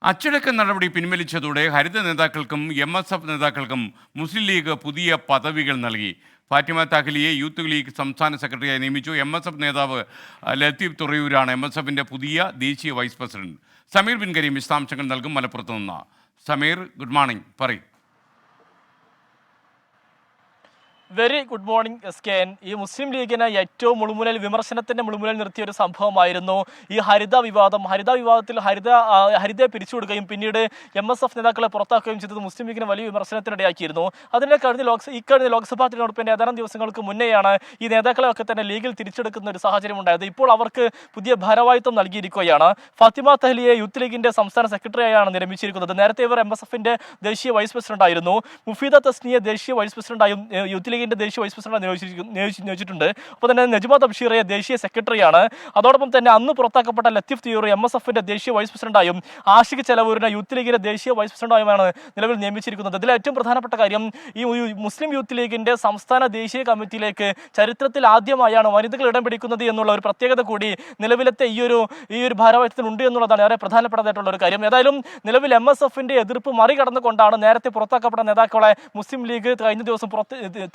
അച്ചടക്ക നടപടി പിൻവലിച്ചതോടെ ഹരിത നേതാക്കൾക്കും എംഎസ്എഫ് നേതാക്കൾക്കും മുസ്ലിം ലീഗ് പുതിയ പദവികൾ നൽകി. ഫാത്തിമ താഹിലിയെ യൂത്ത് ലീഗ് സംസ്ഥാന സെക്രട്ടറിയായി നിയമിച്ചു. എംഎസ്എഫ് നേതാവ് ലത്തീഫ് തുറയൂരാണ് എംഎസ്എഫിൻ്റെ പുതിയ ദേശീയ വൈസ് പ്രസിഡന്റ്. സമീർ ബിൻ കരീം വിശദാംശങ്ങൾ നൽകും മലപ്പുറത്ത് നിന്ന്. സമീർ, ഗുഡ് മോർണിംഗ്, പറയും. Very good morning SKN. ഈ മുസ്ലിം ലീഗിനെ ഏറ്റവും വിമർശനത്തിന്റെ മുൾമുനയിൽ നിർത്തിയ ഒരു സംഭവമായിരുന്നു ഈ ഹരിത വിവാദം. വിവാദത്തിൽ ഹരിതയെ പിരിച്ചുവിടുകയും പിന്നീട് MSF നേതാക്കളെ പുറത്താക്കുകയും ചെയ്തത് മുസ്ലിം ലീഗിനെ വലിയ വിമർശനത്തിനിടയാക്കിയിരുന്നു. അതിനെ കഴിഞ്ഞ ലോക്സഭാ തിരഞ്ഞെടുപ്പിന്റെ ഏതാനും ദിവസങ്ങൾക്ക് മുന്നെയാണ് ഈ നേതാക്കളെ ഒക്കെ തന്നെ ലീഗിൽ തിരിച്ചെടുക്കുന്ന ഒരു സാഹചര്യം ഉണ്ടായത്. ഇപ്പോൾ അവർക്ക് പുതിയ ഭാരവാഹിത്വം നൽകിയിരിക്കുകയാണ്. ഫാത്തിമ തഹ്ലിയെ യൂത്ത് ലീഗിന്റെ സംസ്ഥാന സെക്രട്ടറിയായാണ് നിയമിച്ചിരിക്കുന്നത്. നേരത്തെ ഇവർ MSF ദേശീയ വൈസ് പ്രസിഡന്റ് ആയിരുന്നു. മുഫീദ തസ്നിയെ ദേശീയ വൈസ് പ്രസിഡന്റായും യൂത്ത് ലീഗിന്റെ ദേശീയ വൈസ് പ്രസിഡന്റ് നിയോഗിച്ചിട്ടുണ്ട്. അപ്പോൾ തന്നെ നജ്മ തബ്ഷീറയെ ദേശീയ സെക്രട്ടറിയാണ്. അതോടൊപ്പം തന്നെ അന്ന് പുറത്താക്കപ്പെട്ട ലത്തീഫ് തുറയൂർ MSF ദേശീയ വൈസ് പ്രസിഡന്റായും ആഷിഖ് ചെലവൂരിനെ യൂത്ത് ലീഗിന്റെ ദേശീയ വൈസ് പ്രസിഡന്റായുമാണ് നിലവിൽ നിയമിച്ചിരിക്കുന്നത്. ഇതിൽ ഏറ്റവും പ്രധാനപ്പെട്ട കാര്യം, ഈ മുസ്ലിം യൂത്ത് ലീഗിന്റെ സംസ്ഥാന ദേശീയ കമ്മിറ്റിയിലേക്ക് ചരിത്രത്തിൽ ആദ്യമായാണ് വനിതകൾ ഇടം പിടിക്കുന്നത് എന്നുള്ള ഒരു പ്രത്യേകത കൂടി നിലവിലത്തെ ഈ ഒരു ഭാരവാഹിത്വത്തിനുണ്ട് എന്നുള്ളതാണ് ഏറെ പ്രധാനപ്പെട്ടതായിട്ടുള്ള ഒരു കാര്യം. ഏതായാലും നിലവിൽ MSF എതിർപ്പ് മറികടന്നുകൊണ്ടാണ് നേരത്തെ പുറത്താക്കപ്പെട്ട നേതാക്കളെ മുസ്ലിം ലീഗ് കഴിഞ്ഞ ദിവസം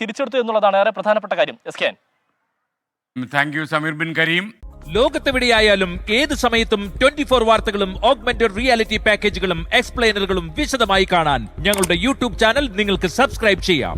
തിരിച്ചെടുത്തു എന്നുള്ളതാണ് ഏറെ പ്രധാനപ്പെട്ട കാര്യം. SKN. Thank you Sameer bin Kareem. ലോകത്തെവിടെയായാലും ഏത് സമയത്തും 24 വാർത്തകളും ഓഗ്മെന്റഡ് റിയാലിറ്റി പാക്കേജുകളും എക്സ്പ്ലെയിനറുകളും വിശദമായി കാണാൻ ഞങ്ങളുടെ യൂട്യൂബ് ചാനൽ നിങ്ങൾക്ക് സബ്സ്ക്രൈബ് ചെയ്യാം.